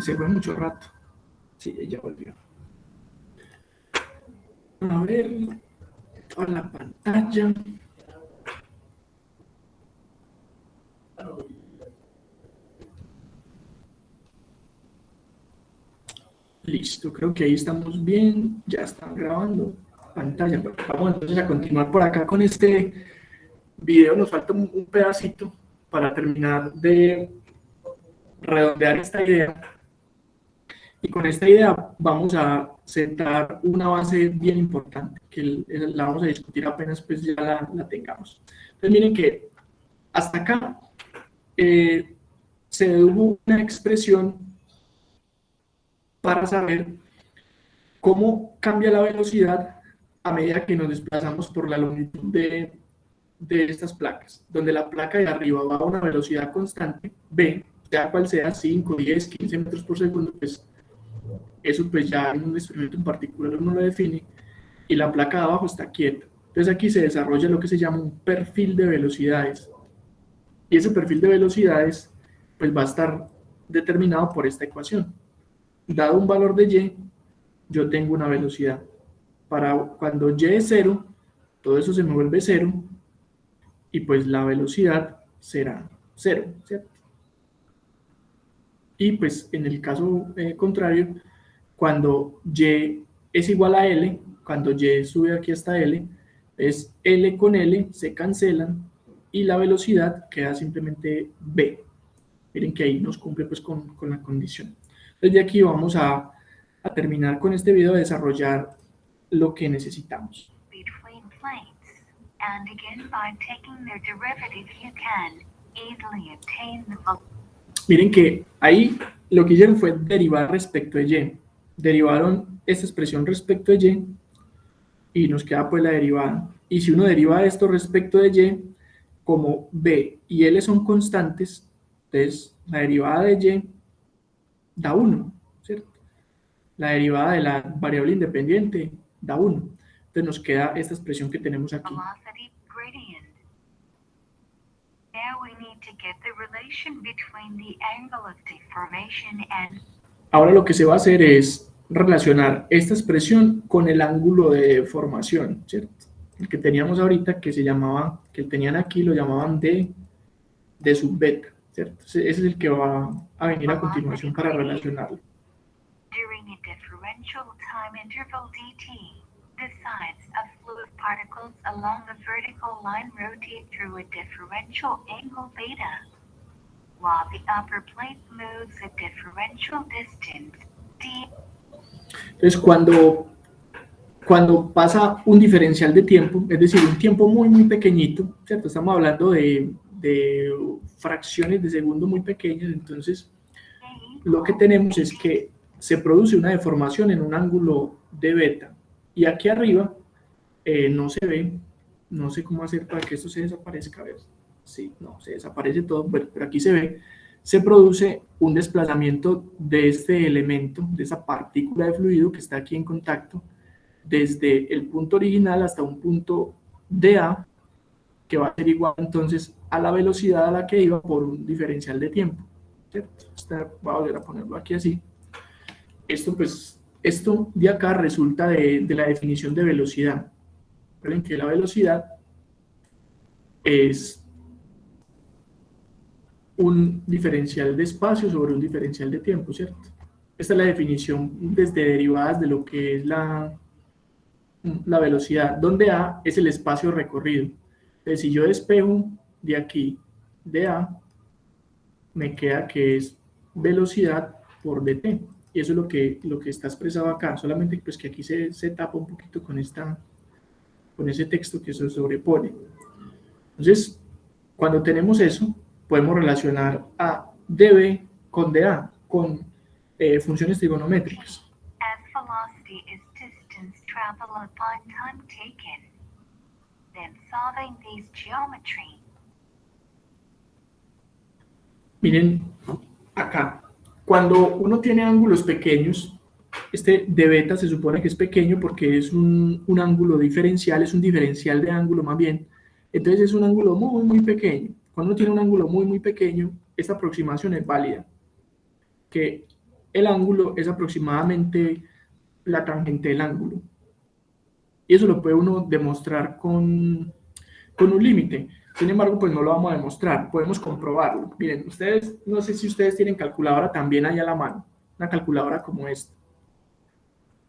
Se fue mucho rato. Sí, ella volvió. A ver, toda la pantalla. Listo, creo que ahí estamos bien. Ya están grabando pantalla. Vamos entonces a continuar por acá con este video. Nos falta un pedacito para terminar de redondear esta idea. Y con esta idea vamos a sentar una base bien importante, que la vamos a discutir apenas pues ya la tengamos. Entonces miren que hasta acá se dedujo una expresión para saber cómo cambia la velocidad a medida que nos desplazamos por la longitud de estas placas, donde la placa de arriba va a una velocidad constante, v, sea cual sea, 5, 10, 15 metros por segundo, pues eso pues ya en un experimento en particular uno lo define, y la placa de abajo está quieta. Entonces aquí se desarrolla lo que se llama un perfil de velocidades, y ese perfil de velocidades pues va a estar determinado por esta ecuación. Dado un valor de y, yo tengo una velocidad. Para cuando y es 0, todo eso se me vuelve 0, y pues la velocidad será 0, ¿cierto? Y pues en el caso contrario, cuando y es igual a L, cuando y sube aquí hasta L, es L con L se cancelan y la velocidad queda simplemente v. Miren que ahí nos cumple pues con la condición. Entonces de aquí vamos a terminar con este video de desarrollar lo que necesitamos. Miren que ahí lo que hicieron fue derivar respecto de y. Derivaron esta expresión respecto de y nos queda pues la derivada. Y si uno deriva esto respecto de y, como b y l son constantes, entonces la derivada de y da 1, ¿cierto? La derivada de la variable independiente da 1. Entonces nos queda esta expresión que tenemos aquí. Ahora lo que se va a hacer es relacionar esta expresión con el ángulo de deformación, ¿cierto? El que teníamos ahorita, que se llamaba, que tenían aquí, lo llamaban de sub beta, ¿cierto? Ese es el que va a venir a continuación para relacionarlo. During a differential time interval dt, the sides of fluid particles along the vertical line rotate through a differential angle beta, while the upper plate moves a differential distance d. Entonces, cuando pasa un diferencial de tiempo, es decir, un tiempo muy, muy pequeñito, ¿cierto? Estamos hablando de fracciones de segundo muy pequeñas, entonces lo que tenemos es que se produce una deformación en un ángulo de beta, y aquí arriba no se ve, no sé cómo hacer para que esto se desaparezca, a ver, sí, no, se desaparece todo, bueno, pero aquí se ve, se produce un desplazamiento de este elemento, de esa partícula de fluido que está aquí en contacto, desde el punto original hasta un punto dA, que va a ser igual entonces a la velocidad a la que iba por un diferencial de tiempo, ¿cierto? Voy a volver a ponerlo aquí así. Esto de acá resulta de la definición de velocidad. Recuerden que la velocidad es un diferencial de espacio sobre un diferencial de tiempo, ¿cierto? Esta es la definición desde derivadas de lo que es la velocidad, donde A es el espacio recorrido. Entonces, si yo despejo de aquí de A, me queda que es velocidad por dt. Y eso es lo que está expresado acá, solamente pues que aquí se tapa un poquito con ese texto que se sobrepone. Entonces, cuando tenemos eso, podemos relacionar a dB con dA, con funciones trigonométricas. Miren acá, cuando uno tiene ángulos pequeños, este de beta se supone que es pequeño porque es un ángulo diferencial, es un diferencial de ángulo más bien, entonces es un ángulo muy, muy pequeño. Cuando uno tiene un ángulo muy, muy pequeño, esta aproximación es válida, que el ángulo es aproximadamente la tangente del ángulo. Y eso lo puede uno demostrar con un límite. Sin embargo, pues no lo vamos a demostrar, podemos comprobarlo. Miren, ustedes, no sé si ustedes tienen calculadora también ahí a la mano, una calculadora como esta.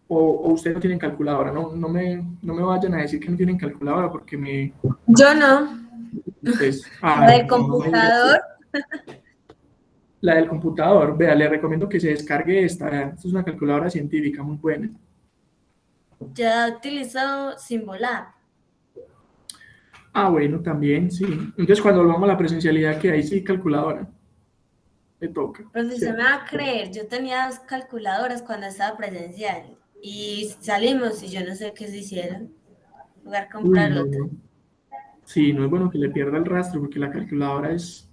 O ustedes no tienen calculadora, no me vayan a decir que no tienen calculadora porque me... Yo no. Pues, La del computador. La del computador, vea, le recomiendo que se descargue esta. Esta es una calculadora científica muy buena. Ya he utilizado Symbolab. Ah, bueno, también, sí. Entonces, cuando volvamos a la presencialidad, que ahí sí, calculadora. Me toca. Pero si se me va a creer, yo tenía 2 calculadoras cuando estaba presencial. Y salimos y yo no sé qué se hicieron. Voy a comprar No, otra. no. Sí, no es bueno que le pierda el rastro porque la calculadora es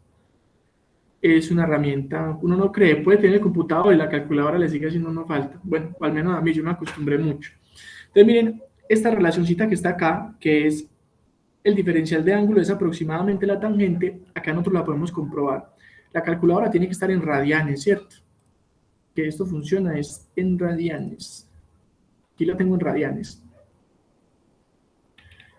una herramienta, uno no cree, puede tener el computador y la calculadora le sigue haciendo una falta. Bueno, o al menos a mí yo me acostumbré mucho. Entonces miren, esta relacioncita que está acá, que es el diferencial de ángulo, es aproximadamente la tangente, acá nosotros la podemos comprobar. La calculadora tiene que estar en radianes, ¿cierto? Que esto funciona es en radianes. Aquí la tengo en radianes.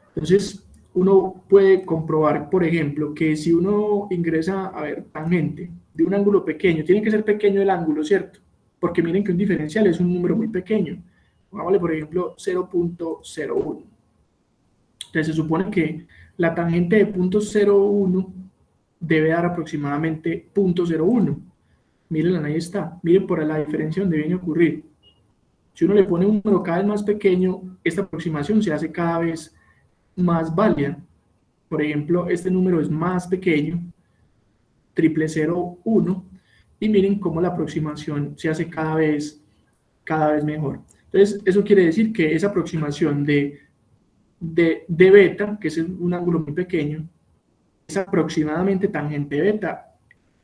Entonces, uno puede comprobar, por ejemplo, que si uno ingresa, a ver, tangente de un ángulo pequeño, tiene que ser pequeño el ángulo, ¿cierto? Porque miren que un diferencial es un número muy pequeño. Pongámosle, por ejemplo, 0.01. Entonces, se supone que la tangente de 0.01 debe dar aproximadamente 0.01. Miren, ahí está. Miren por la diferencia donde viene a ocurrir. Si uno le pone un número cada vez más pequeño, esta aproximación se hace cada vez más válida. Por ejemplo, este número es más pequeño, 0.001, y miren cómo la aproximación se hace cada vez mejor. Entonces, eso quiere decir que esa aproximación de beta, que es un ángulo muy pequeño, es aproximadamente tangente beta,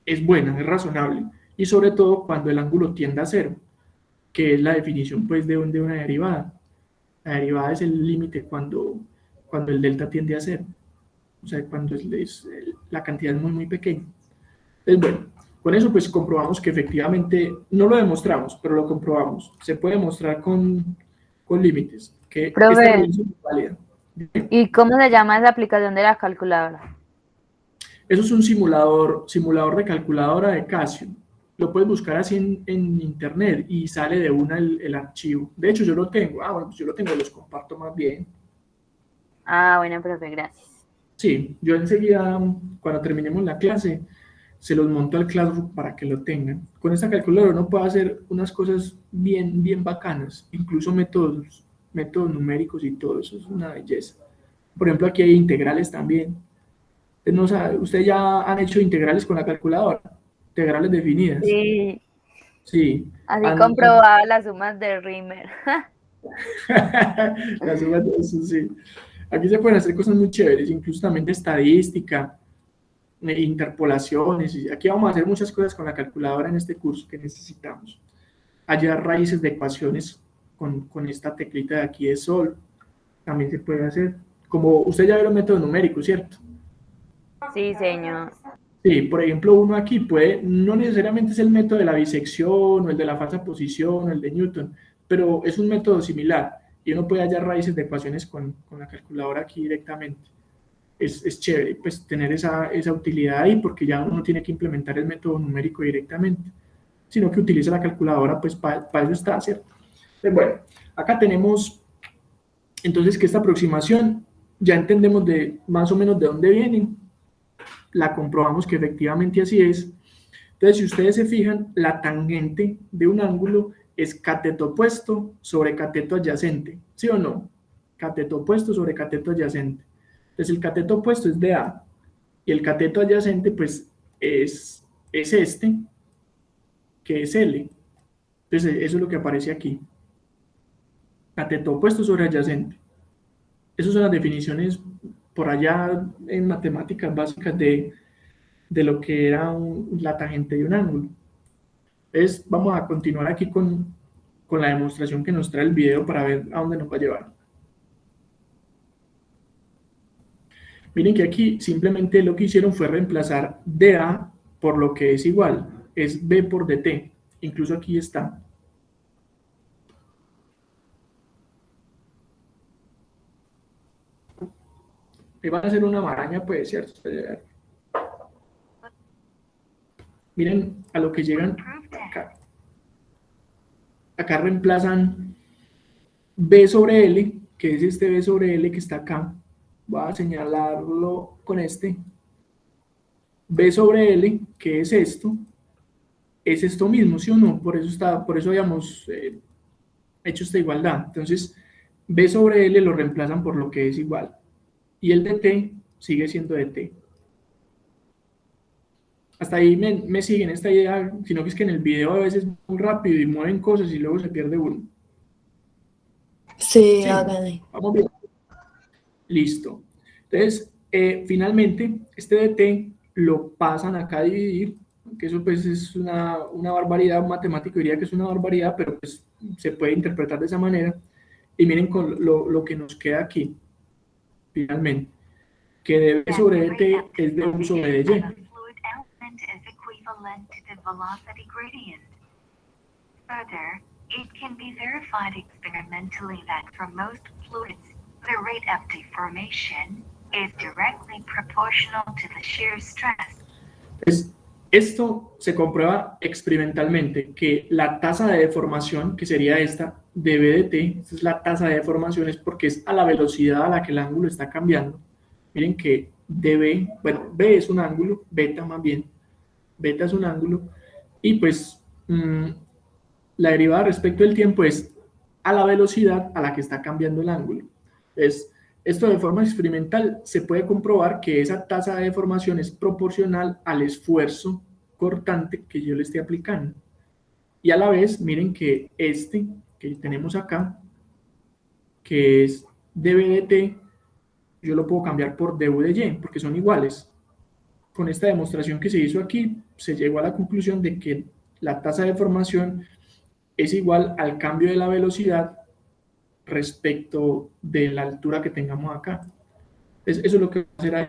es buena, es razonable, y sobre todo cuando el ángulo tiende a cero, que es la definición pues, de una derivada. La derivada es el límite cuando el delta tiende a cero. O sea, cuando la cantidad es muy, muy pequeña. Entonces, bueno, con eso pues comprobamos que efectivamente, no lo demostramos, pero lo comprobamos. Se puede demostrar con límites, que esta Profe, relación es válida. ¿y cómo se llama esa aplicación de la calculadora? Eso es un simulador de calculadora de Casio. Lo puedes buscar así en internet y sale de una el archivo. De hecho, yo lo tengo. Ah, bueno, pues yo lo tengo, los comparto más bien. Ah, bueno, profe, gracias. Sí, yo enseguida, cuando terminemos la clase, se los monto al Classroom para que lo tengan. Con esta calculadora uno puede hacer unas cosas bien, bien bacanas, incluso métodos numéricos y todo eso es una belleza. Por ejemplo, aquí hay integrales también. No sabe, ¿ustedes ya han hecho integrales con la calculadora? Integrales definidas. Sí, Sí. así comprobaba las sumas de Rimmer. La suma de eso, sí. Aquí se pueden hacer cosas muy chéveres, incluso también de estadística, interpolaciones. Y aquí vamos a hacer muchas cosas con la calculadora en este curso que necesitamos. Hallar raíces de ecuaciones con esta teclita de aquí de sol. También se puede hacer. Como usted ya ve los métodos numéricos, ¿cierto? Sí, señor. Sí, por ejemplo, uno aquí puede, no necesariamente es el método de la bisección o el de la falsa posición o el de Newton, pero es un método similar y uno puede hallar raíces de ecuaciones con la calculadora aquí directamente. Es chévere pues tener esa utilidad ahí porque ya uno no tiene que implementar el método numérico directamente, sino que utiliza la calculadora, pues para eso está, ¿cierto? Pues bueno, acá tenemos entonces que esta aproximación ya entendemos de más o menos de dónde viene, la comprobamos que efectivamente así es. Entonces, si ustedes se fijan, la tangente de un ángulo es cateto opuesto sobre cateto adyacente, ¿sí o no? Cateto opuesto sobre cateto adyacente. Entonces, el cateto opuesto es de A y el cateto adyacente, pues, es este, que es L. Entonces, eso es lo que aparece aquí. Cateto opuesto sobre adyacente. Esas son las definiciones por allá en matemáticas básicas de lo que era la tangente de un ángulo. Entonces, vamos a continuar aquí con la demostración que nos trae el video para ver a dónde nos va a llevar. Miren que aquí simplemente lo que hicieron fue reemplazar dA por lo que es igual, es B por dt. incluso aquí está. Ahí van a hacer una maraña, pues, ¿cierto? Miren a lo que llegan acá. Acá reemplazan B sobre L, que es este B sobre L que está acá. Voy a señalarlo con este. B sobre L, que es esto mismo, ¿sí o no? Por eso habíamos hecho esta igualdad. Entonces, B sobre L lo reemplazan por lo que es igual. Y el de T sigue siendo de T. Hasta ahí me siguen esta idea, sino que es que en el video a veces es muy rápido y mueven cosas y luego se pierde uno. Sí, Sí, hágale. vamos bien. Listo. Entonces, finalmente, este de T lo pasan acá a dividir, que eso pues es una barbaridad, un matemático diría que es una barbaridad, pero pues se puede interpretar de esa manera. Y miren con lo que nos queda aquí, finalmente, que de B sobre dt es de U sobre dy. Further, it can be verified experimentally that for most fluids, the rate of deformation is directly proportional to the shear stress. Entonces, esto se comprueba experimentalmente, que la tasa de deformación, que sería esta, de B de T, esta es la tasa de deformación, es porque es a la velocidad a la que el ángulo está cambiando. Miren que dB, bueno, B es un ángulo, beta más bien, beta es un ángulo, y pues la derivada respecto del tiempo es a la velocidad a la que está cambiando el ángulo. Entonces, esto de forma experimental se puede comprobar que esa tasa de deformación es proporcional al esfuerzo cortante que yo le esté aplicando. Y a la vez, miren que este que tenemos acá, que es dB de T, yo lo puedo cambiar por du de y, porque son iguales. Con esta demostración que se hizo aquí, se llegó a la conclusión de que la tasa de deformación es igual al cambio de la velocidad respecto de la altura que tengamos acá. Eso es lo que va a hacer ahí.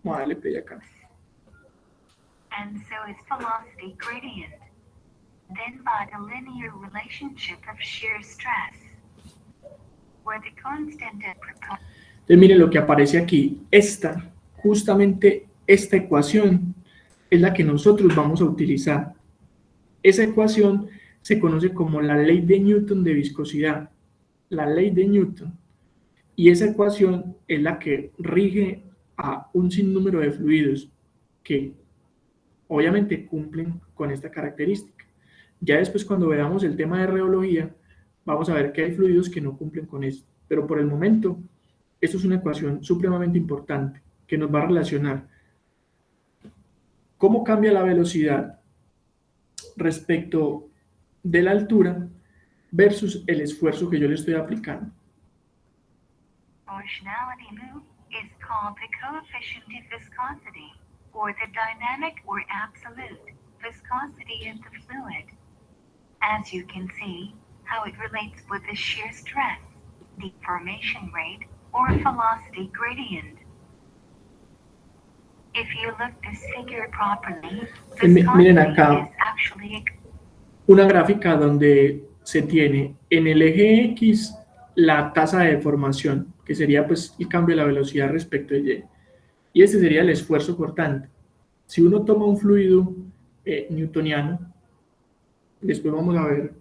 Vamos a darle play acá. And so is velocity gradient. Then by the linear relationship of shear stress, where the constant of proportion. Entonces miren lo que aparece aquí. Justamente esta ecuación es la que nosotros vamos a utilizar. Esa ecuación se conoce como la ley de Newton de viscosidad. La ley de Newton. Y esa ecuación es la que rige a un sinnúmero de fluidos que obviamente cumplen con esta característica. Ya después cuando veamos el tema de reología, vamos a ver que hay fluidos que no cumplen con esto. Pero por el momento, esto es una ecuación supremamente importante que nos va a relacionar cómo cambia la velocidad respecto de la altura versus el esfuerzo que yo le estoy aplicando. Proportionality mu is called the coefficient of viscosity, or the dynamic or absolute viscosity of the fluid. As you can see, how it relates with the shear stress, deformation rate, or velocity gradient. If you look this figure properly, Miren viscosity acá is actually una gráfica donde se tiene en el eje X la tasa de deformación, que sería pues el cambio de la velocidad respecto de Y. Y este sería el esfuerzo cortante. Si uno toma un fluido newtoniano, después vamos a ver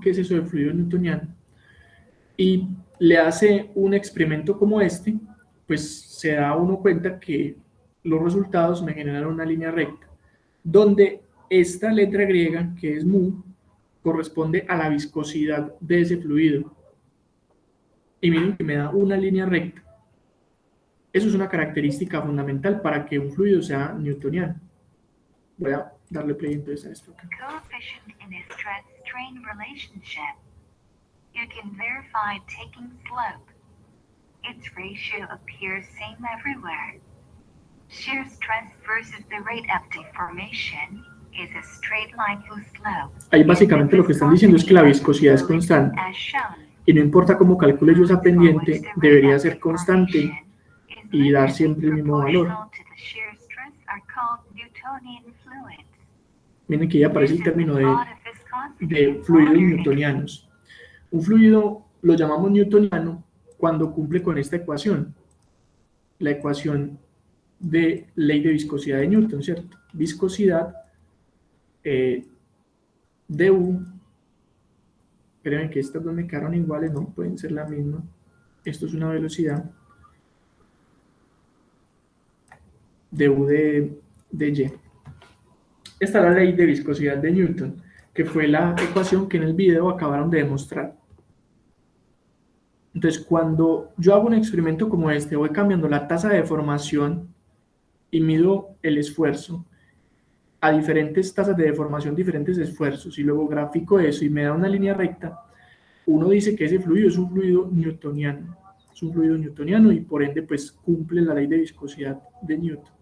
qué es eso de fluido newtoniano, y le hace un experimento como este, pues se da uno cuenta que los resultados me generan una línea recta, donde esta letra griega, que es mu, corresponde a la viscosidad de ese fluido. Y miren que me da una línea recta. Eso es una característica fundamental para que un fluido sea newtoniano. Voy a darle play entonces a esto acá. coefficient in a stress-strain relationship. You can verify taking slope. Its ratio appears same everywhere. Shear stress versus the rate of deformation is a straight line with slope. Ahí básicamente lo que están diciendo es que la viscosidad es constante. As shown, Y no importa cómo calcule yo esa pendiente, debería ser constante y dar siempre el mismo valor. Miren que ya aparece This el is término the de law of viscosity de in fluidos water. newtonianos. Un fluido lo llamamos newtoniano cuando cumple con esta ecuación, la ecuación de ley de viscosidad de Newton, ¿cierto? Viscosidad du, esperen que estas dos me quedaron iguales, no pueden ser la misma. Esto es una velocidad, du de y. Esta es la ley de viscosidad de Newton, que fue la ecuación que en el video acabaron de demostrar. Entonces, cuando yo hago un experimento como este, voy cambiando la tasa de deformación y mido el esfuerzo a diferentes tasas de deformación, diferentes esfuerzos, y luego grafico eso y me da una línea recta, uno dice que ese fluido es un fluido newtoniano. Es un fluido newtoniano y por ende pues cumple la ley de viscosidad de Newton.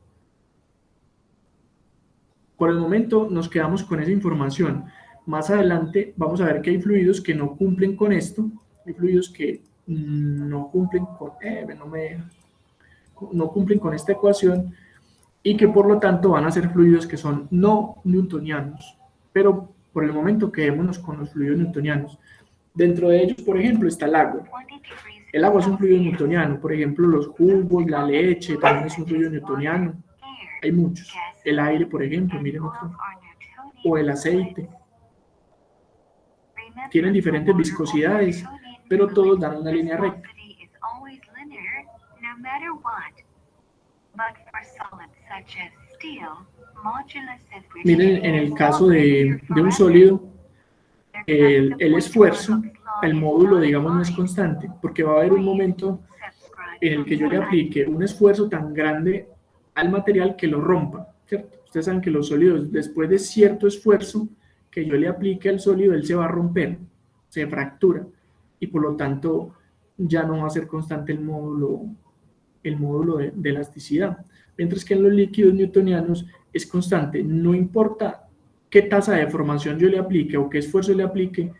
Por el momento nos quedamos con esa información. Más adelante vamos a ver que hay fluidos que no cumplen con esto, hay fluidos que no cumplen con, no cumplen con esta ecuación y que por lo tanto van a ser fluidos que son no newtonianos. Pero por el momento quedémonos con los fluidos newtonianos. Dentro de ellos, por ejemplo, está el agua. 20 degrees El agua es un fluido Celsius. newtoniano. Por ejemplo, los jugos, la leche, también es un fluido newtoniano. Air, Hay muchos. gases, El aire, por ejemplo, and miren oils otro. are Newtonian O el aceite. Remember, Tienen diferentes water or viscosidades, Newtonian pero todos fluid dan una línea recta. viscosity is always linear, no matter what. But for solids such as steel, modulus is Miren, en el caso de un sólido, el esfuerzo, el módulo, digamos, no es constante, porque va a haber un momento en el que yo le aplique un esfuerzo tan grande al material que lo rompa, ¿cierto? Ustedes saben que los sólidos, después de cierto esfuerzo que yo le aplique al sólido, él se va a romper, se fractura, y por lo tanto ya no va a ser constante el módulo de elasticidad. Mientras que en los líquidos newtonianos es constante, no importa qué tasa de deformación yo le aplique o qué esfuerzo le aplique,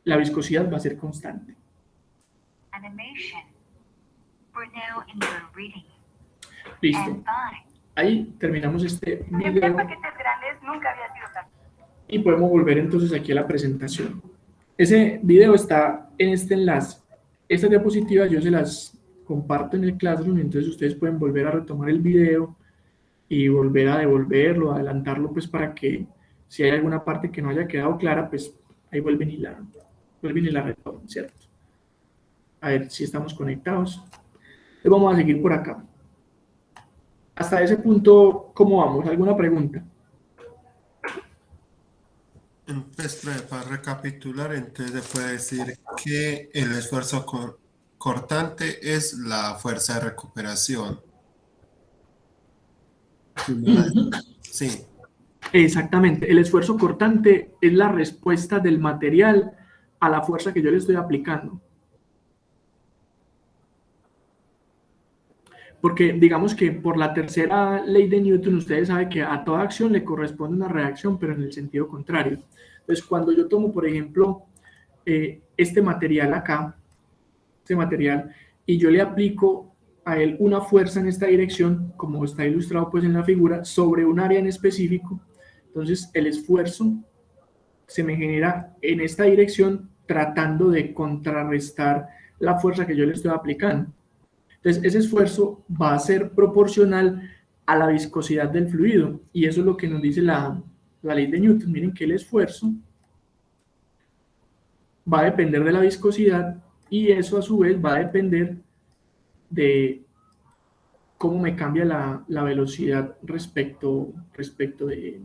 la viscosidad va a ser constante. Animation. We're now in your reading. Listo. And bye. Ahí terminamos este Enviar video paquetes grandes nunca había sido tan... y podemos volver entonces aquí a la presentación. Ese video está en este enlace. Estas diapositivas yo se las comparto en el Classroom, entonces ustedes pueden volver a retomar el video y volver a devolverlo, adelantarlo, pues para que si hay alguna parte que no haya quedado clara, pues ahí vuelven y la retoman, ¿cierto? A ver si estamos conectados. Entonces vamos a seguir por acá. Hasta ese punto, ¿cómo vamos? ¿Alguna pregunta? Pues, para recapitular, entonces se puede decir que el esfuerzo cortante es la fuerza de recuperación. Sí. Exactamente. El esfuerzo cortante es la respuesta del material a la fuerza que yo le estoy aplicando. Porque digamos que por la tercera ley de Newton, ustedes saben que a toda acción le corresponde una reacción, pero en el sentido contrario. Entonces, cuando yo tomo, por ejemplo, este material acá, este material, y yo le aplico a él una fuerza en esta dirección, como está ilustrado pues en la figura, sobre un área en específico, entonces el esfuerzo se me genera en esta dirección tratando de contrarrestar la fuerza que yo le estoy aplicando. Entonces, ese esfuerzo va a ser proporcional a la viscosidad del fluido, y eso es lo que nos dice la ley de Newton. Miren que el esfuerzo va a depender de la viscosidad, y eso a su vez va a depender de cómo me cambia la velocidad respecto de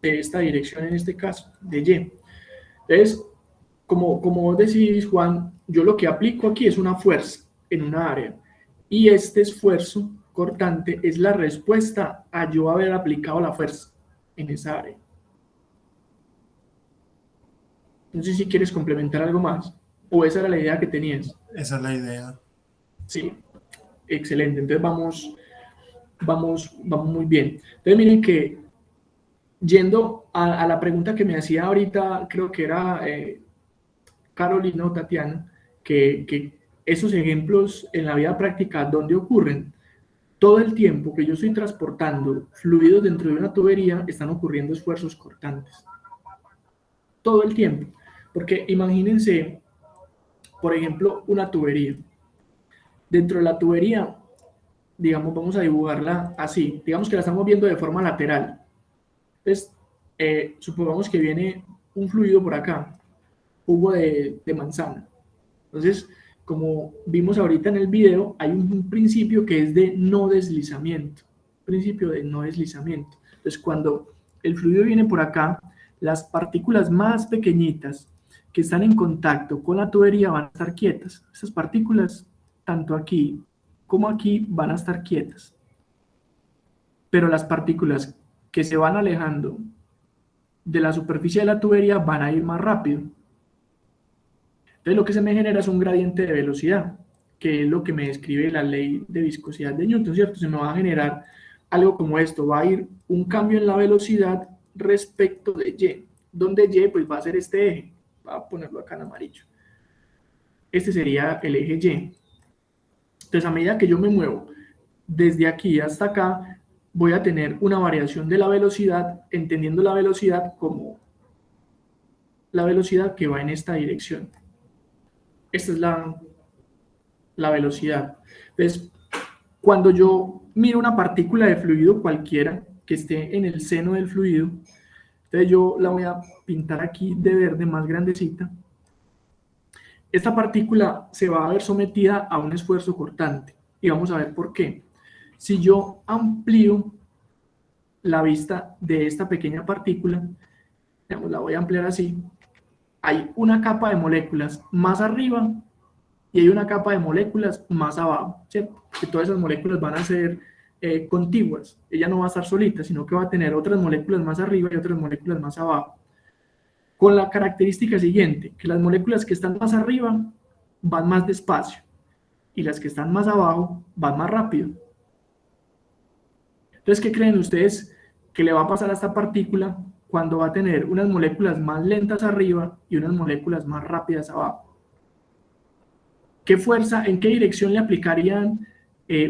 esta dirección, en este caso, de Y. Entonces, como vos decís, Juan, yo lo que aplico aquí es una fuerza en una área, y este esfuerzo cortante es la respuesta a yo haber aplicado la fuerza en esa área. No sé si quieres complementar algo más, o esa era la idea que tenías. Esa es la idea. Sí, excelente. Entonces vamos muy bien. Entonces miren que, yendo a la pregunta que me hacía ahorita, creo que era Carolina o Tatiana, que esos ejemplos en la vida práctica, ¿dónde ocurren? todo el tiempo que yo estoy transportando fluidos dentro de una tubería, están ocurriendo esfuerzos cortantes. Todo el tiempo. Porque imagínense, por ejemplo, una tubería. Dentro de la tubería, digamos, vamos a dibujarla así. Digamos que la estamos viendo de forma lateral. Entonces, supongamos que viene un fluido por acá, jugo de manzana. Entonces, como vimos ahorita en el video, hay un principio que es de no deslizamiento. Principio de no deslizamiento. Entonces, cuando el fluido viene por acá, las partículas más pequeñitas que están en contacto con la tubería van a estar quietas. Esas partículas, tanto aquí como aquí, van a estar quietas. Pero las partículas que se van alejando de la superficie de la tubería van a ir más rápido. Entonces lo que se me genera es un gradiente de velocidad, que es lo que me describe la ley de viscosidad de Newton, ¿cierto? Se me va a generar algo como esto, va a ir un cambio en la velocidad respecto de Y, donde Y pues va a ser este eje, voy a ponerlo acá en amarillo. Este sería el eje Y. Entonces a medida que yo me muevo desde aquí hasta acá, voy a tener una variación de la velocidad, entendiendo la velocidad como la velocidad que va en esta dirección. Esta es la velocidad. Entonces, cuando yo miro una partícula de fluido cualquiera que esté en el seno del fluido, entonces yo la voy a pintar aquí de verde más grandecita. Esta partícula se va a ver sometida a un esfuerzo cortante. Y vamos a ver por qué. Si yo amplío la vista de esta pequeña partícula, digamos, la voy a ampliar así, hay una capa de moléculas más arriba y hay una capa de moléculas más abajo, ¿cierto? Que todas esas moléculas van a ser contiguas. Ella no va a estar solita, sino que va a tener otras moléculas más arriba y otras moléculas más abajo. Con la característica siguiente, que las moléculas que están más arriba van más despacio y las que están más abajo van más rápido. Entonces, ¿qué creen ustedes que le va a pasar a esta partícula cuando va a tener unas moléculas más lentas arriba y unas moléculas más rápidas abajo? ¿Qué fuerza, en qué dirección le aplicarían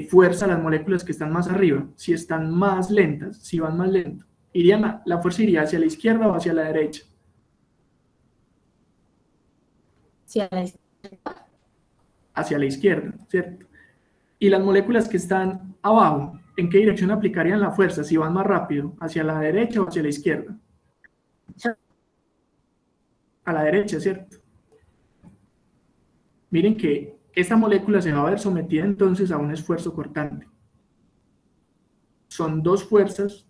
fuerza a las moléculas que están más arriba? Si están más lentas, si van más lento. La fuerza iría hacia la izquierda o hacia la derecha. Hacia la izquierda, ¿cierto? Y las moléculas que están abajo, ¿en qué dirección aplicarían la fuerza? Si van más rápido, ¿hacia la derecha o hacia la izquierda? A la derecha, ¿cierto? Miren que esta molécula se va a ver sometida entonces a un esfuerzo cortante. Son dos fuerzas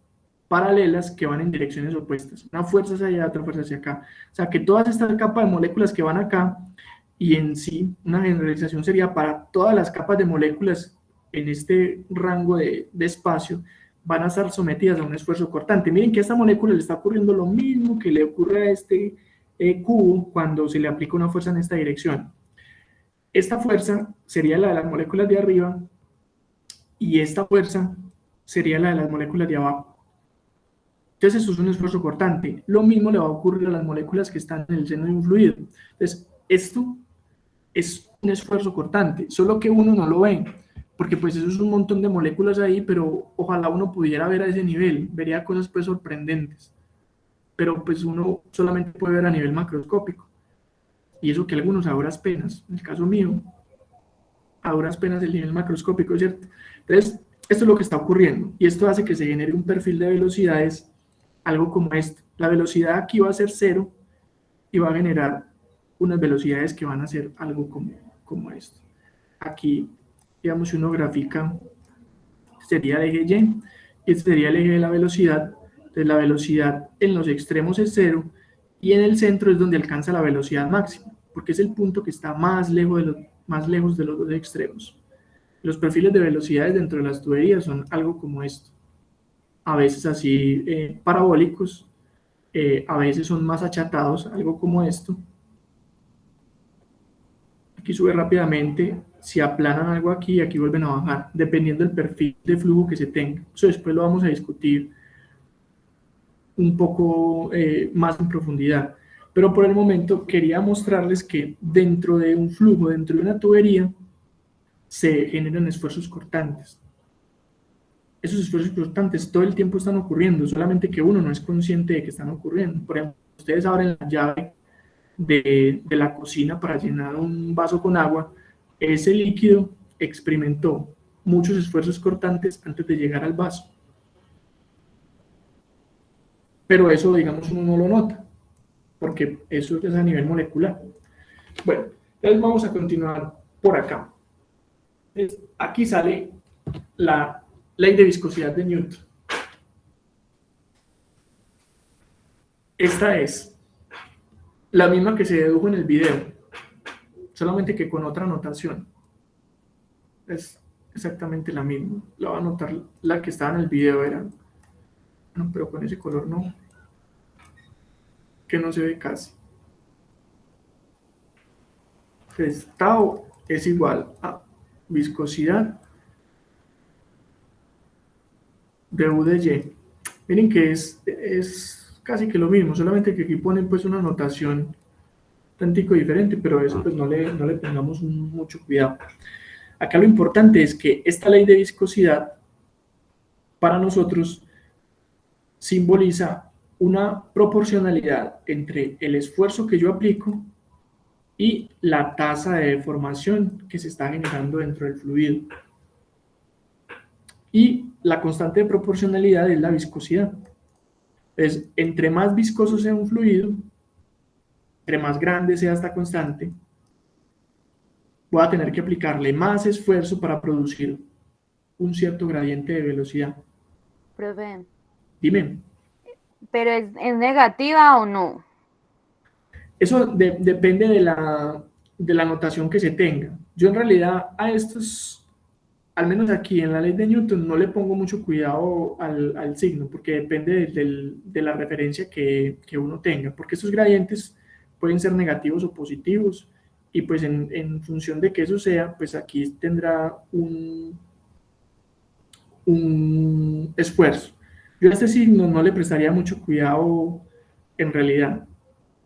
paralelas que van en direcciones opuestas. Una fuerza hacia allá, otra fuerza hacia acá. O sea que todas estas capas de moléculas que van acá, y en sí una generalización sería para todas las capas de moléculas en este rango de espacio, van a estar sometidas a un esfuerzo cortante. Miren que a esta molécula le está ocurriendo lo mismo que le ocurre a este cubo cuando se le aplica una fuerza en esta dirección. Esta fuerza sería la de las moléculas de arriba y esta fuerza sería la de las moléculas de abajo. Entonces eso es un esfuerzo cortante. Lo mismo le va a ocurrir a las moléculas que están en el seno de un fluido. Entonces esto es un esfuerzo cortante, solo que uno no lo ve, porque pues eso es un montón de moléculas ahí, pero ojalá uno pudiera ver a ese nivel, vería cosas pues sorprendentes, pero pues uno solamente puede ver a nivel macroscópico, y eso que algunos a duras penas, en el caso mío, a duras penas el nivel macroscópico, ¿cierto? Entonces, esto es lo que está ocurriendo, y esto hace que se genere un perfil de velocidades, algo como esto. La velocidad aquí va a ser 0, y va a generar unas velocidades que van a ser algo como esto. Aquí, digamos, si uno grafica, sería el eje Y, y este sería el eje de la velocidad. Entonces la velocidad en los extremos es 0, y en el centro es donde alcanza la velocidad máxima, porque es el punto que está más lejos de los dos extremos. Los perfiles de velocidades dentro de las tuberías son algo como esto. A veces así parabólicos, a veces son más achatados, algo como esto. Aquí sube rápidamente, si aplanan algo aquí, aquí vuelven a bajar, dependiendo del perfil de flujo que se tenga. Eso después lo vamos a discutir un poco más en profundidad. Pero por el momento quería mostrarles que dentro de un flujo, dentro de una tubería, se generan esfuerzos cortantes. esos esfuerzos cortantes todo el tiempo están ocurriendo, solamente que uno no es consciente de que están ocurriendo. Por ejemplo, ustedes abren la llave de la cocina para llenar un vaso con agua, ese líquido experimentó muchos esfuerzos cortantes antes de llegar al vaso. Pero eso, digamos, uno no lo nota, porque eso es a nivel molecular. Bueno, entonces vamos a continuar por acá. Aquí sale la ley de viscosidad de Newton. Esta es la misma que se dedujo en el video, solamente que con otra notación. Es exactamente la misma. La voy a anotar, la que estaba en el video era... No, pero con ese color no, que no se ve casi. Entonces, tau es igual a viscosidad de U de Y. Miren que es casi que lo mismo, solamente que aquí ponen pues una notación tantico diferente, pero eso pues no le pongamos mucho cuidado. Acá lo importante es que esta ley de viscosidad para nosotros simboliza una proporcionalidad entre el esfuerzo que yo aplico y la tasa de deformación que se está generando dentro del fluido. Y la constante de proporcionalidad es la viscosidad. Entonces, entre más viscoso sea un fluido, entre más grande sea esta constante, voy a tener que aplicarle más esfuerzo para producir un cierto gradiente de velocidad. Profe, Dime. ¿pero es negativa o no? Eso depende de la notación que se tenga. Yo en realidad a estos, al menos aquí en la ley de Newton, no le pongo mucho cuidado al signo, porque depende de la referencia que uno tenga, porque estos gradientes pueden ser negativos o positivos, y pues en función de que eso sea, pues aquí tendrá un esfuerzo. Yo a este signo no le prestaría mucho cuidado en realidad.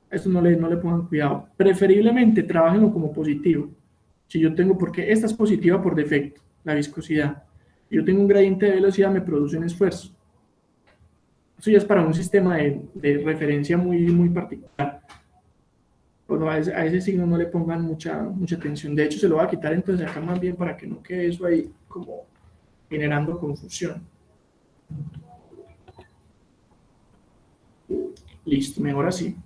A esto no le pongan cuidado. Preferiblemente trabajenlo como positivo. Si yo tengo, porque esta es positiva por defecto, la viscosidad. Yo tengo un gradiente de velocidad, me produce un esfuerzo. Eso ya es para un sistema de referencia muy particular. Bueno, a ese signo no le pongan mucha atención. De hecho, se lo voy a quitar entonces acá más bien para que no quede eso ahí como generando confusión. Listo, mejor así.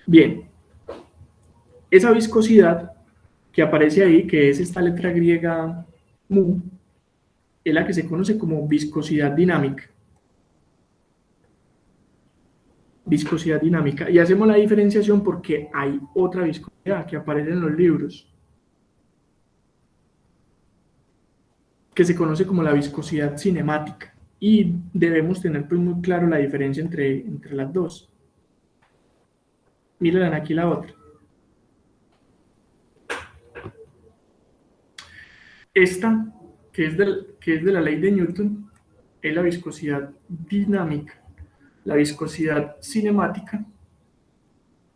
Bien, esa viscosidad que aparece ahí, que es esta letra griega mu, es la que se conoce como viscosidad dinámica. Viscosidad dinámica. Y hacemos la diferenciación porque hay otra viscosidad que aparece en los libros, que se conoce como la viscosidad cinemática. Y debemos tener pues muy claro la diferencia entre las dos. Miren aquí la otra. Esta, que es de la ley de Newton, es la viscosidad dinámica. La viscosidad cinemática,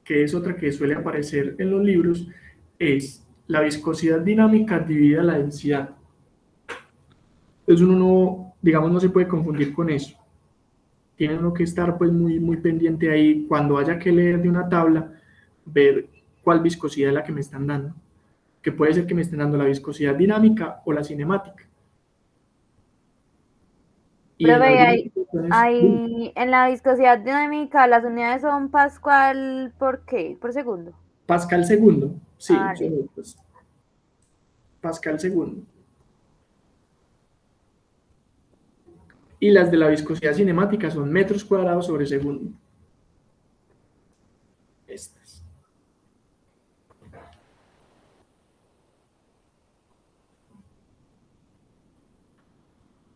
que es otra que suele aparecer en los libros, es la viscosidad dinámica dividida la densidad. Entonces uno no, digamos, no se puede confundir con eso. Tiene uno que estar pues muy pendiente ahí cuando haya que leer de una tabla, ver cuál viscosidad es la que me están dando. Que puede ser que me estén dando la viscosidad dinámica o la cinemática. Y Profe, en la viscosidad dinámica las unidades son Pascual, ¿por qué? ¿Por segundo? Pascal segundo, sí, Vale. pues, Pascal segundo. Y las de la viscosidad cinemática son metros cuadrados sobre segundo. Estas.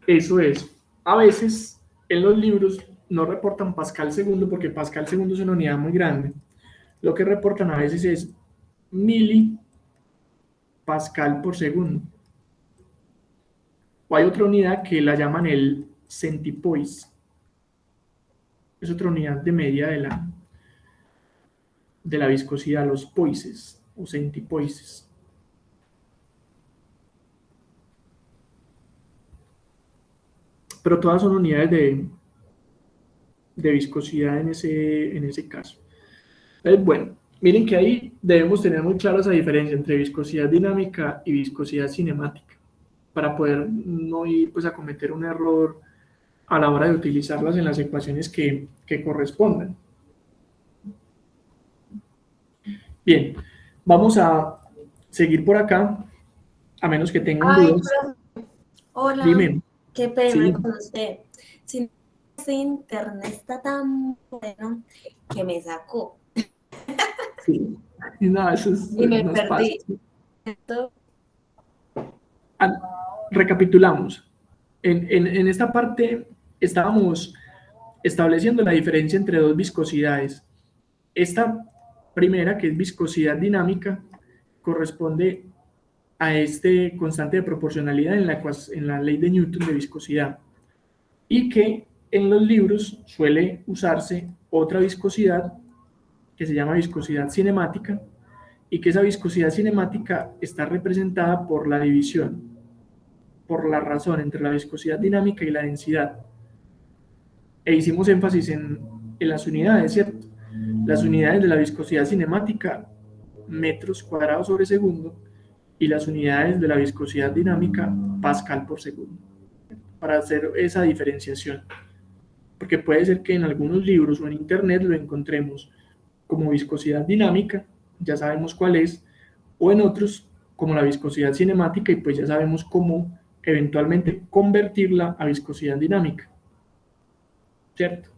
Eso es. A veces en los libros no reportan Pascal segundo porque Pascal segundo es una unidad muy grande. Lo que reportan a veces es milipascal por segundo. O hay otra unidad que la llaman el centipoise. Es otra unidad de medida de la viscosidad, los poises. o centipoises. Pero todas son unidades de viscosidad en ese caso. Entonces, bueno, miren que ahí debemos tener muy clara esa diferencia entre viscosidad dinámica y viscosidad cinemática, para poder no ir pues, a cometer un error a la hora de utilizarlas en las ecuaciones que correspondan. Bien, vamos a seguir por acá, a menos que tengan Ay, dudas. hola, Dime. qué pena Sí. con usted. Si este internet está tan bueno que me sacó Sí. No, eso es, y me nos pasa. perdí. Esto- Recapitulamos. En esta parte estábamos estableciendo la diferencia entre dos viscosidades. Esta primera, que es viscosidad dinámica, corresponde a este constante de proporcionalidad en la ley de Newton de viscosidad, y que en los libros suele usarse otra viscosidad que se llama viscosidad cinemática, y que esa viscosidad cinemática está representada por la división, por la razón entre la viscosidad dinámica y la densidad. E hicimos énfasis en las unidades, ¿cierto? Las unidades de la viscosidad cinemática, metros cuadrados sobre segundo, y las unidades de la viscosidad dinámica, pascal por segundo, para hacer esa diferenciación. Porque puede ser que en algunos libros o en internet lo encontremos como viscosidad dinámica, ya sabemos cuál es, o en otros como la viscosidad cinemática, y pues ya sabemos cómo eventualmente convertirla a viscosidad dinámica, ¿cierto?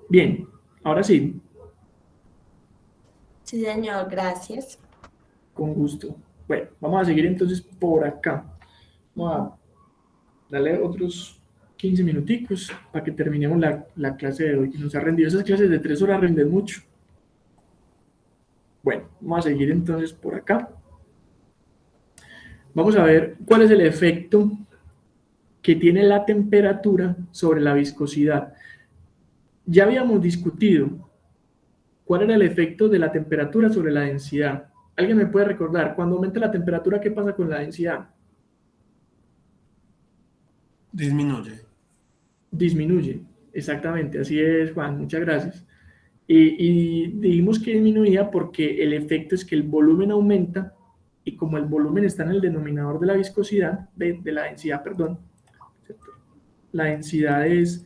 Bien, ahora sí, Sí, señor, gracias. con gusto. Bueno, vamos a seguir entonces por acá. Vamos a darle otros 15 minuticos para que terminemos la clase de hoy, que nos ha rendido. Esas clases de 3 horas rinden mucho. Bueno, vamos a seguir entonces por acá. Vamos a ver cuál es el efecto que tiene la temperatura sobre la viscosidad. Ya habíamos discutido cuál era el efecto de la temperatura sobre la densidad. ¿Alguien me puede recordar? Cuando aumenta la temperatura, ¿qué pasa con la densidad? Disminuye. Disminuye, exactamente, así es, Juan, muchas gracias. Y dijimos que disminuía porque el efecto es que el volumen aumenta, y como el volumen está en el denominador de la viscosidad, de la densidad, perdón, ¿cierto? La densidad es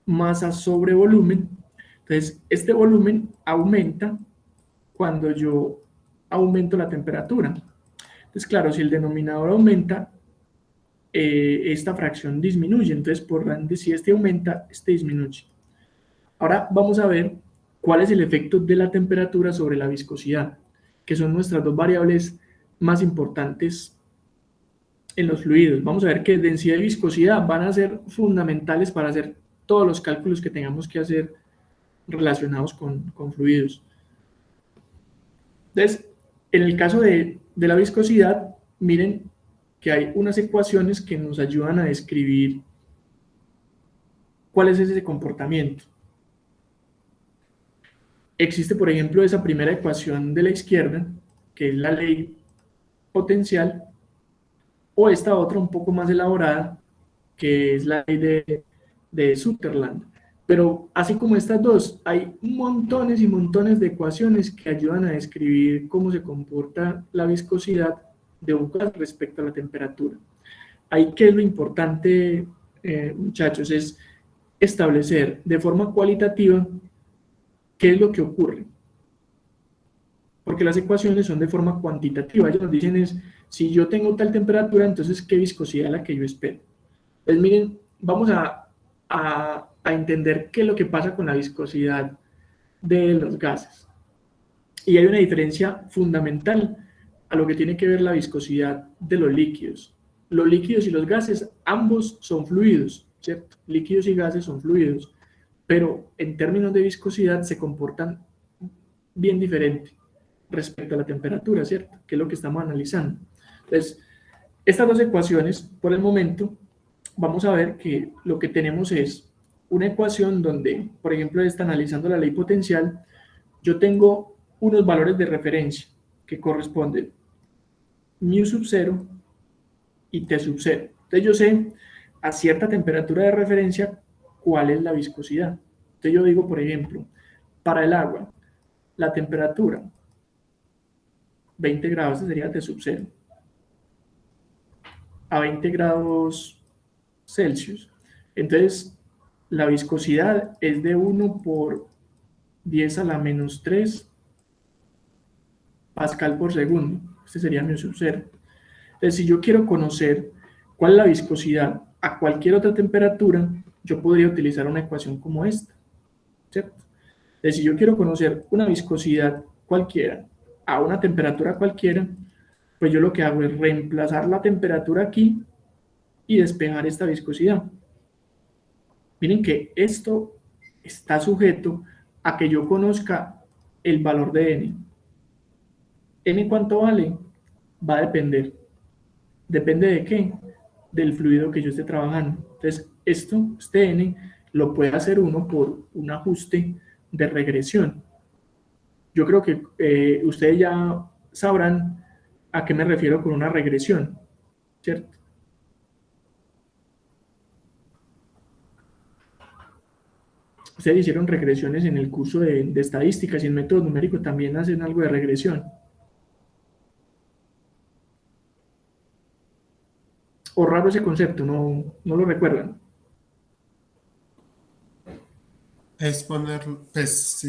masa sobre volumen. Entonces, este volumen aumenta cuando yo aumento la temperatura. Entonces, claro, si el denominador aumenta, esta fracción disminuye. Entonces, por ende, si este aumenta, este disminuye. Ahora vamos a ver cuál es el efecto de la temperatura sobre la viscosidad, que son nuestras dos variables más importantes en los fluidos. Vamos a ver que densidad y viscosidad van a ser fundamentales para hacer todos los cálculos que tengamos que hacer relacionados con fluidos. Entonces, en el caso de la viscosidad, miren que hay unas ecuaciones que nos ayudan a describir cuál es ese comportamiento. Existe, por ejemplo, esa primera ecuación de la izquierda, que es la ley potencial, o esta otra un poco más elaborada, que es la ley de Sutherland. Pero así como estas dos, hay montones y montones de ecuaciones que ayudan a describir cómo se comporta la viscosidad de un gas respecto a la temperatura. Ahí, ¿qué es lo importante, muchachos? Es establecer de forma cualitativa qué es lo que ocurre. Porque las ecuaciones son de forma cuantitativa. Ellos nos dicen es, si yo tengo tal temperatura, entonces, ¿qué viscosidad es la que yo espero? Pues miren, vamos a entender qué es lo que pasa con la viscosidad de los gases. Y hay una diferencia fundamental a lo que tiene que ver la viscosidad de los líquidos. Los líquidos y los gases, ambos son fluidos, ¿cierto? Líquidos y gases son fluidos, pero en términos de viscosidad se comportan bien diferente respecto a la temperatura, ¿cierto? Que es lo que estamos analizando. Entonces, estas dos ecuaciones, por el momento, vamos a ver que lo que tenemos es una ecuación donde, por ejemplo, está analizando la ley potencial, yo tengo unos valores de referencia que corresponden mu sub 0 y T sub 0. Entonces yo sé a cierta temperatura de referencia cuál es la viscosidad. Entonces yo digo, por ejemplo, para el agua, la temperatura 20 grados, ese sería T sub 0. A 20 grados Celsius. Entonces, la viscosidad es de 1 por 10 a la menos 3 pascal por segundo. Este sería mu sub 0. Entonces, si yo quiero conocer cuál es la viscosidad a cualquier otra temperatura, yo podría utilizar una ecuación como esta, ¿cierto? Entonces, si yo quiero conocer una viscosidad cualquiera a una temperatura cualquiera, pues yo lo que hago es reemplazar la temperatura aquí y despejar esta viscosidad. Miren que esto está sujeto a que yo conozca el valor de N. ¿N cuánto vale? Va a depender. ¿Depende de qué? Del fluido que yo esté trabajando. Entonces, este N, lo puede hacer uno por un ajuste de regresión. Yo creo que ustedes ya sabrán a qué me refiero con una regresión, ¿cierto? Ustedes hicieron regresiones en el curso de estadísticas y en método numérico también hacen algo de regresión. O raro ese concepto, no lo recuerdan. Es poner, pues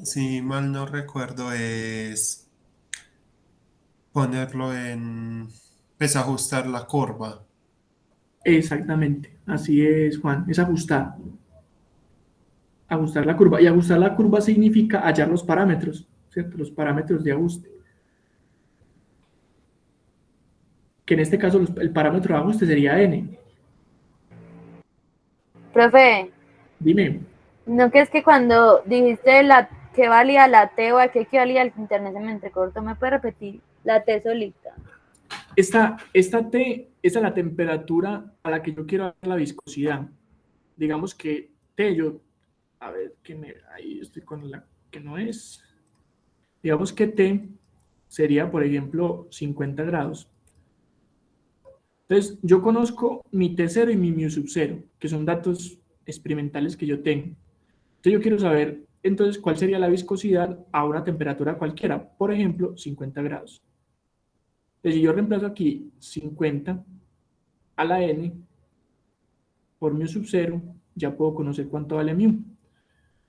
si mal no recuerdo, es ponerlo en, pues ajustar la curva. Exactamente, así es, Juan, es ajustar la curva. Y ajustar la curva significa hallar los parámetros, ¿cierto? Los parámetros de ajuste. Que en este caso el parámetro de ajuste sería N. Profe, Dime. ¿no que es que cuando dijiste que valía la T o que valía el internet se me entrecortó? ¿Me puede repetir? La T solita. Esta T es a la temperatura a la que yo quiero dar la viscosidad. Digamos que T, a ver, ahí estoy con la que no es. Digamos que T sería, por ejemplo, 50 grados. Entonces, yo conozco mi T0 y mi mu sub 0, que son datos experimentales que yo tengo. Entonces, yo quiero saber, entonces, cuál sería la viscosidad a una temperatura cualquiera. Por ejemplo, 50 grados. Entonces, si yo reemplazo aquí 50 a la N por mu sub 0, ya puedo conocer cuánto vale mu.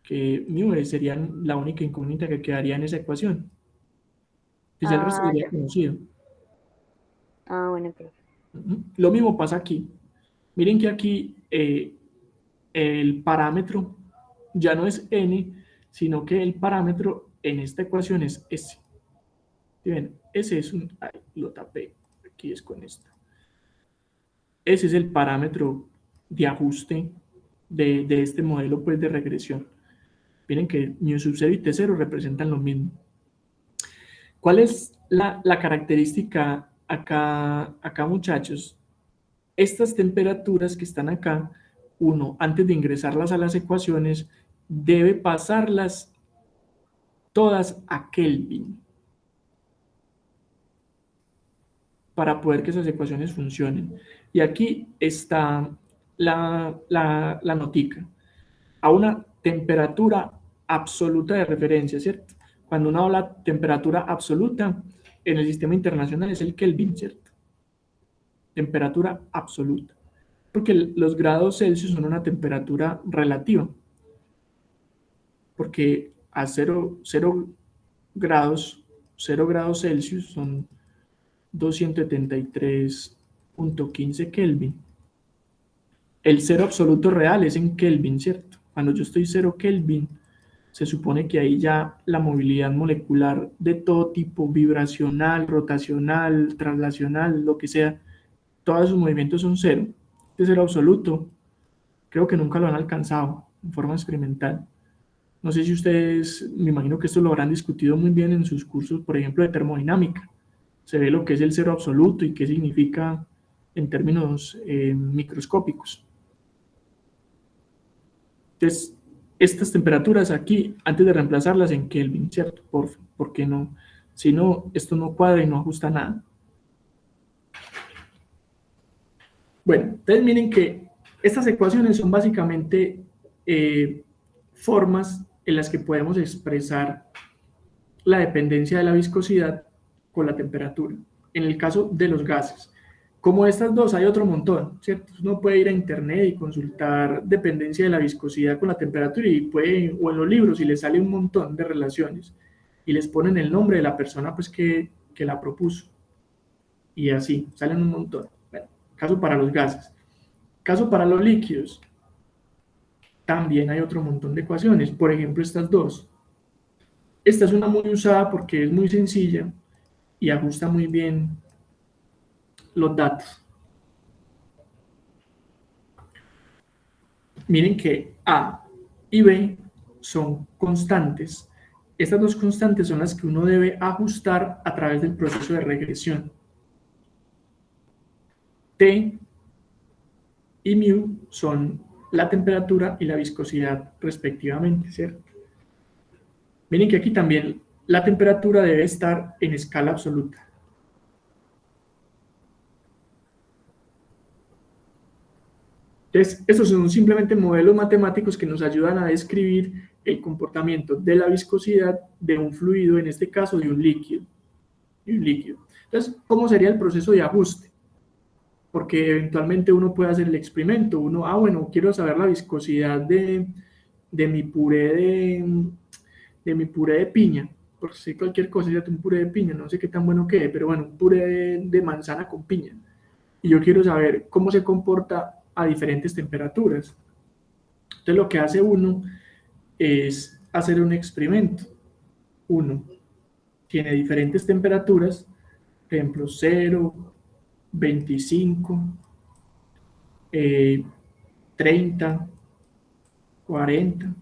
Que mu sería la única incógnita que quedaría en esa ecuación. Entonces, el resto sería conocido. Ah, bueno, profe. Lo mismo pasa aquí. Miren que aquí el parámetro ya no es N, sino que el parámetro en esta ecuación es S. ¿Sí ven? Ese es lo tapé, aquí es con esto. Ese es el parámetro de ajuste de este modelo pues, de regresión. Miren que mu sub 0 y T0 representan lo mismo. ¿Cuál es la característica acá, muchachos? Estas temperaturas que están acá, uno, antes de ingresarlas a las ecuaciones, debe pasarlas todas a Kelvin para poder que esas ecuaciones funcionen. Y aquí está la notica. A una temperatura absoluta de referencia, ¿cierto? Cuando uno habla de temperatura absoluta, en el sistema internacional es el Kelvin, ¿cierto? Temperatura absoluta. Porque los grados Celsius son una temperatura relativa. Porque a 0 grados Celsius son 273.15 Kelvin. El cero absoluto real es en Kelvin, ¿cierto? Cuando yo estoy 0 Kelvin, se supone que ahí ya la movilidad molecular de todo tipo, vibracional, rotacional, traslacional, lo que sea, todos sus movimientos son cero. Este cero absoluto, creo que nunca lo han alcanzado en forma experimental. No sé si ustedes, me imagino que esto lo habrán discutido muy bien en sus cursos, por ejemplo, de termodinámica. Se ve lo que es el cero absoluto y qué significa en términos microscópicos. Entonces, estas temperaturas aquí antes de reemplazarlas en Kelvin, ¿cierto? Porque no, si no, esto no cuadra y no ajusta nada. Bueno, entonces miren que estas ecuaciones son básicamente formas en las que podemos expresar la dependencia de la viscosidad con la temperatura. En el caso de los gases, como estas dos hay otro montón, ¿cierto? Uno puede ir a internet y consultar dependencia de la viscosidad con la temperatura y puede, o en los libros, y les sale un montón de relaciones y les ponen el nombre de la persona pues que la propuso. Y así, salen un montón. Bueno, caso para los gases. Caso para los líquidos, también hay otro montón de ecuaciones. Por ejemplo, estas dos. Esta es una muy usada porque es muy sencilla y ajusta muy bien los datos. Miren que A y B son constantes. Estas dos constantes son las que uno debe ajustar a través del proceso de regresión. T y mu son la temperatura y la viscosidad respectivamente, ¿cierto? Miren que aquí también la temperatura debe estar en escala absoluta. Entonces, estos son simplemente modelos matemáticos que nos ayudan a describir el comportamiento de la viscosidad de un fluido, en este caso de un líquido. Entonces, ¿cómo sería el proceso de ajuste? Porque eventualmente uno puede hacer el experimento. Bueno, quiero saber la viscosidad de mi puré de piña. Por si cualquier cosa, ya un puré de piña, no sé qué tan bueno quede, pero bueno, un puré de manzana con piña. Y yo quiero saber cómo se comporta a diferentes temperaturas. Entonces lo que hace uno es hacer un experimento. Uno tiene diferentes temperaturas, por ejemplo 0, 25, 30, 40,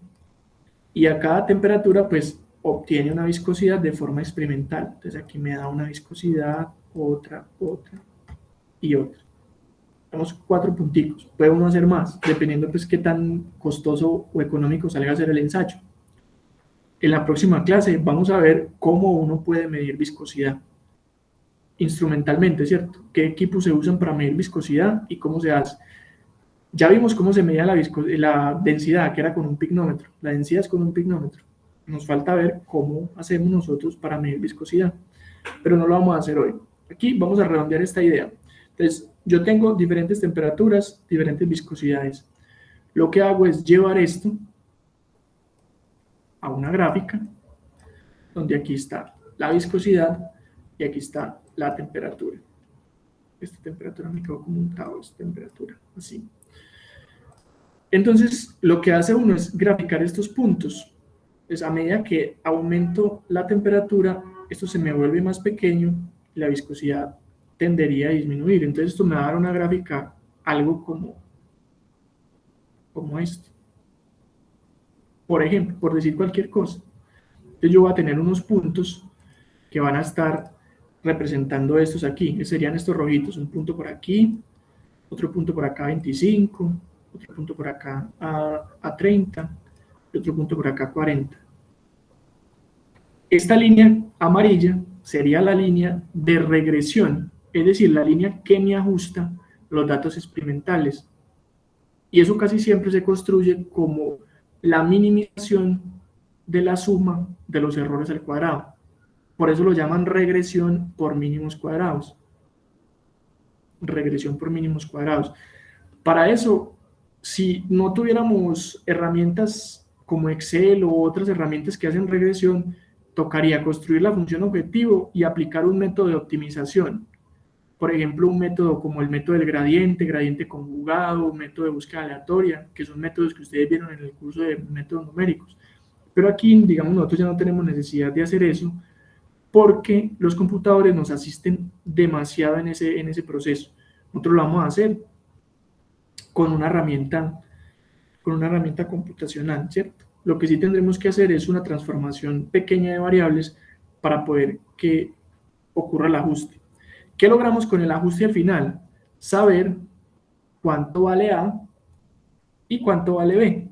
y a cada temperatura pues obtiene una viscosidad de forma experimental. Entonces aquí me da una viscosidad, otra y otra. Tenemos 4 punticos, puede uno hacer más, dependiendo pues qué tan costoso o económico salga a hacer el ensayo. En la próxima clase vamos a ver cómo uno puede medir viscosidad instrumentalmente, ¿cierto? ¿Qué equipos se usan para medir viscosidad y cómo se hace? Ya vimos cómo se medía la densidad, que era con un pignómetro. La densidad es con un pignómetro. Nos falta ver cómo hacemos nosotros para medir viscosidad, pero no lo vamos a hacer hoy. Aquí vamos a redondear esta idea. Entonces, yo tengo diferentes temperaturas, diferentes viscosidades. Lo que hago es llevar esto a una gráfica, donde aquí está la viscosidad y aquí está la temperatura. Esta temperatura me quedó como un tau, esta temperatura, así. Entonces, lo que hace uno es graficar estos puntos. Pues a medida que aumento la temperatura, esto se me vuelve más pequeño y la viscosidad tendería a disminuir. Entonces esto me va a dar una gráfica algo como esto. Por ejemplo, por decir cualquier cosa. Entonces yo voy a tener unos puntos que van a estar representando estos aquí, que serían estos rojitos, un punto por aquí, otro punto por acá 25, otro punto por acá a 30, y otro punto por acá 40. Esta línea amarilla sería la línea de regresión, es decir, la línea que me ajusta los datos experimentales. Y eso casi siempre se construye como la minimización de la suma de los errores al cuadrado. Por eso lo llaman regresión por mínimos cuadrados. Regresión por mínimos cuadrados. Para eso, si no tuviéramos herramientas como Excel o otras herramientas que hacen regresión, tocaría construir la función objetivo y aplicar un método de optimización. Por ejemplo, un método como el método del gradiente conjugado, un método de búsqueda aleatoria, que son métodos que ustedes vieron en el curso de métodos numéricos. Pero aquí, digamos, nosotros ya no tenemos necesidad de hacer eso porque los computadores nos asisten demasiado en ese proceso. Nosotros lo vamos a hacer con una herramienta computacional, ¿cierto? Lo que sí tendremos que hacer es una transformación pequeña de variables para poder que ocurra el ajuste. ¿Qué logramos con el ajuste al final? Saber cuánto vale A y cuánto vale B.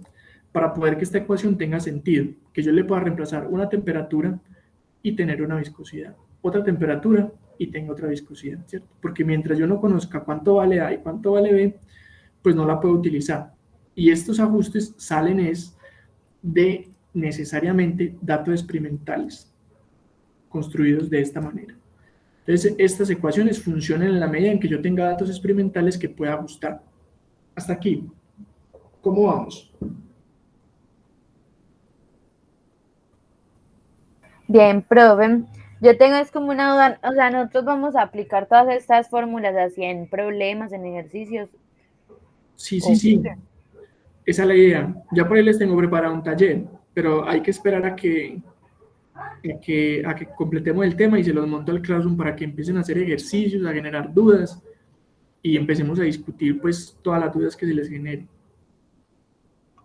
para poder que esta ecuación tenga sentido, que yo le pueda reemplazar una temperatura y tener una viscosidad, otra temperatura y tenga otra viscosidad, ¿cierto? Porque mientras yo no conozca cuánto vale A y cuánto vale B, pues no la puedo utilizar. Y estos ajustes salen es de necesariamente datos experimentales construidos de esta manera. Entonces, estas ecuaciones funcionan en la medida en que yo tenga datos experimentales que pueda ajustar. Hasta aquí. ¿Cómo vamos? Bien, profe. Yo tengo es como una duda, o sea, nosotros vamos a aplicar todas estas fórmulas así en problemas, en ejercicios. Sí, sí, sí. Esa es la idea. Ya por ahí les tengo preparado un taller, pero hay que esperar a que completemos el tema y se los monto al Classroom para que empiecen a hacer ejercicios, a generar dudas y empecemos a discutir pues todas las dudas que se les generen.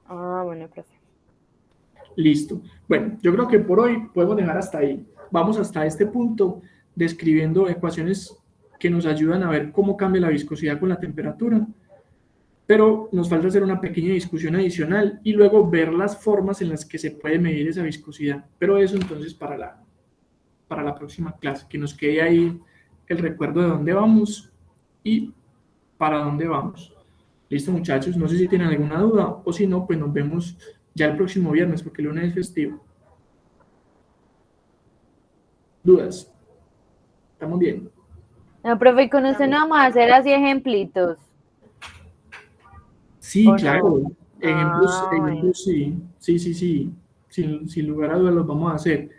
Ah, bueno, profe. Listo. Bueno, yo creo que por hoy podemos dejar hasta ahí. Vamos hasta este punto describiendo ecuaciones que nos ayudan a ver cómo cambia la viscosidad con la temperatura, pero nos falta hacer una pequeña discusión adicional y luego ver las formas en las que se puede medir esa viscosidad. Pero eso entonces para la próxima clase, que nos quede ahí el recuerdo de dónde vamos y para dónde vamos. Listo, muchachos, no sé si tienen alguna duda o si no, pues nos vemos ya el próximo viernes porque el lunes es festivo. ¿Dudas? ¿Estamos bien? No, profe, y con usted no vamos a hacer así ejemplitos. Sí, ¿O claro. no? Ejemplos, Bueno. ejemplos sí. Sí, sí, sí. Sin lugar a dudas los vamos a hacer.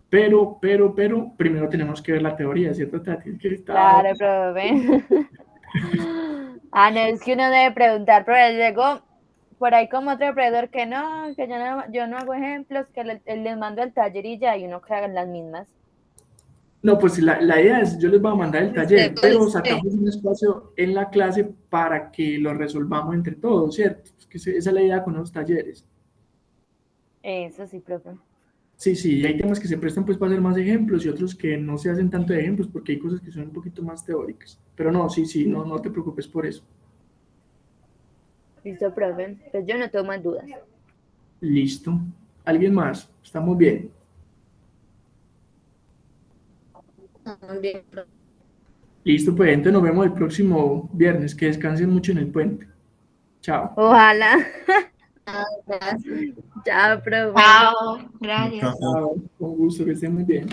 Pero, primero tenemos que ver la teoría, ¿cierto, Tati? Que está... Claro, profe. Ah, no, es que uno debe preguntar, pero llegó por ahí como otro profesor que no, que yo no hago ejemplos, que les mando el taller y ya, y uno que hagan las mismas. No, pues la idea es, yo les voy a mandar el taller, pero sacamos un espacio en la clase para que lo resolvamos entre todos, ¿cierto? Esa es la idea con los talleres. Eso sí, profe. Sí, sí, y hay temas que se prestan pues para hacer más ejemplos y otros que no se hacen tanto de ejemplos porque hay cosas que son un poquito más teóricas. Pero no, sí, no te preocupes por eso. Listo, profe. Pues yo no tengo más dudas. Listo. ¿Alguien más? Estamos bien. Muy bien, profe. Listo, pues entonces nos vemos el próximo viernes. Que descansen mucho en el puente. Chao. Ojalá. Gracias. Chao, profe. Chao, gracias. Chao. Con gusto, que estén muy bien.